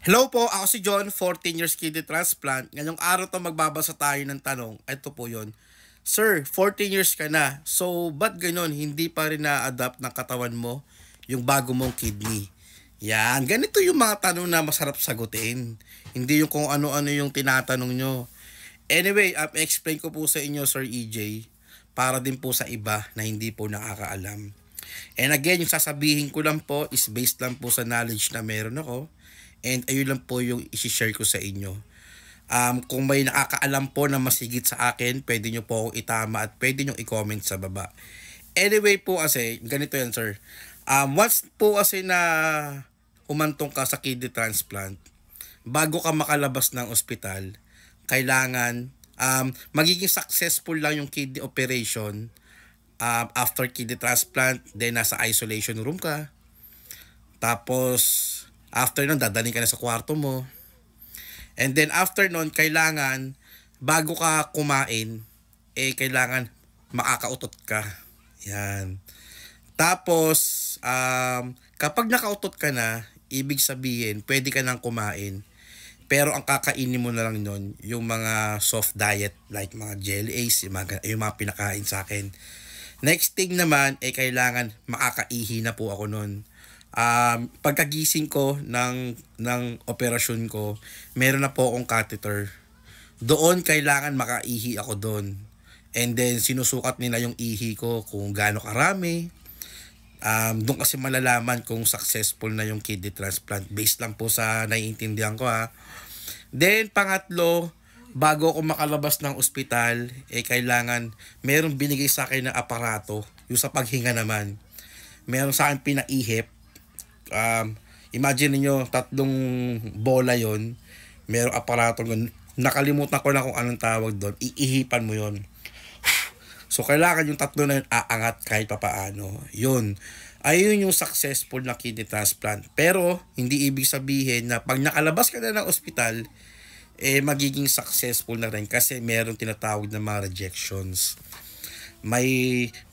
Hello po, ako si John, 14 years kidney transplant. Ngayong araw to magbabasa tayo ng tanong. Ito po yon. Sir, 14 years ka na. So, ba't ganun? Hindi pa rin na-adapt ng katawan mo yung bago mong kidney? Yan, ganito yung mga tanong na masarap sagutin. Hindi yung kung ano-ano yung tinatanong nyo. Anyway, explain ko po sa inyo, Sir EJ, para din po sa iba na hindi po nakakaalam. And again, yung sasabihin ko lang po is based lang po sa knowledge na meron ako. And ayun lang po yung isi-share ko sa inyo. Kung may nakakaalam po na masigit sa akin, pwede nyo po akong itama at pwede nyo i-comment sa baba. Anyway po kasi, ganito yan sir. Once po kasi na humantong ka sa kidney transplant, bago ka makalabas ng ospital, kailangan magiging successful lang yung kidney operation after kidney transplant, then nasa isolation room ka. Tapos, after nun, dadaling ka na sa kwarto mo. And then, after nun, kailangan, bago ka kumain, kailangan makakautot ka. Yan. Tapos, kapag nakautot ka na, ibig sabihin, pwede ka nang kumain. Pero ang kakainin mo na lang nun, yung mga soft diet, like mga jellies, yung mga pinakain sa akin. Next thing naman, kailangan makakaihi na po ako nun. Pagkagising ko ng operasyon ko, meron na po akong catheter. Doon kailangan makaihi ako doon. And then sinusukat nila yung ihi ko kung gaano karami. Doon kasi malalaman kung successful na yung kidney transplant. Based lang po sa naiintindihan ko ha. Then pangatlo, bago ako makalabas ng ospital, kailangan meron binigay sa akin na aparato. Yung sa paghinga naman. Meron sa akin pinaihip. Imagine niyo 3 bola yon, merong aparato nun, nakalimutan ko na kung anong tawag doon, iihipan mo yon. So kailangan yung 3 na yun aangat kahit papaano. Yun, ayun yung successful na kidney transplant. Pero hindi ibig sabihin na pag nakalabas ka na ng ospital, magiging successful na rin kasi meron tinatawag na mga rejections.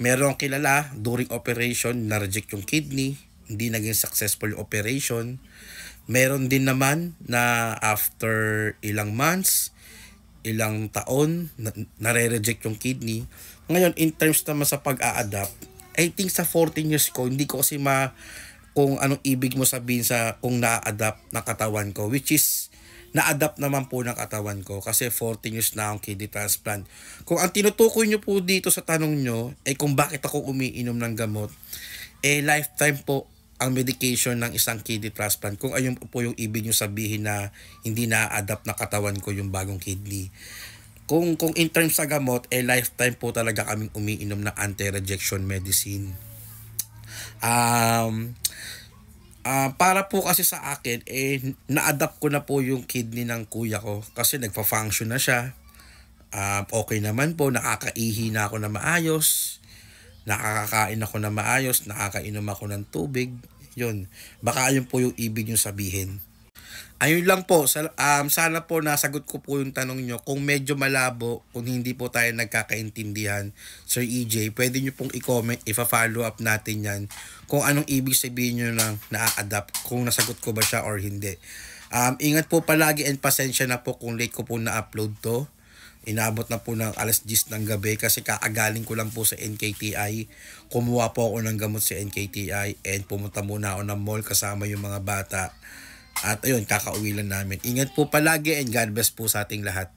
Meron kilala during operation na reject yung kidney, hindi naging successful operation. Meron din naman na after ilang months, ilang taon, nare-reject yung kidney. Ngayon, in terms naman sa pag-a-adapt, I think sa 14 years ko, hindi ko kasi kung anong ibig mo sabihin sa kung na-adapt na katawan ko, which is na-adapt naman po ng katawan ko kasi 14 years na akong kidney transplant. Kung ang tinutukoy nyo po dito sa tanong nyo, kung bakit ako umiinom ng gamot, lifetime po ang medication ng isang kidney transplant. Kung ayun po yung ibig nyo sabihin na hindi na-adapt na katawan ko yung bagong kidney. Kung in terms sa gamot, lifetime po talaga kaming umiinom ng anti-rejection medicine. Para po kasi sa akin, na-adapt ko na po yung kidney ng kuya ko kasi nagpa-function na siya. Okay naman po, nakakaihi na ako na maayos. Nakakakain ako na maayos, nakakainom ako ng tubig. Yun. Baka ayun po yung ibig nyo sabihin. Ayun lang po. Sana po nasagot ko po yung tanong nyo. Kung medyo malabo, kung hindi po tayo nagkakaintindihan, Sir EJ, pwede nyo pong i-comment, ifa-follow up natin yan. Kung anong ibig sabihin nyo ng na-adapt, kung nasagot ko ba siya or hindi. Ingat po palagi and pasensya na po kung late ko po na-upload to. Inabot na po ng 10:00 ng gabi kasi kakagaling ko lang po sa NKTI. Kumuha po ako ng gamot sa NKTI and pumunta muna ako ng mall kasama yung mga bata. At ayun, kakauwi lang namin. Ingat po palagi and God bless po sa ating lahat.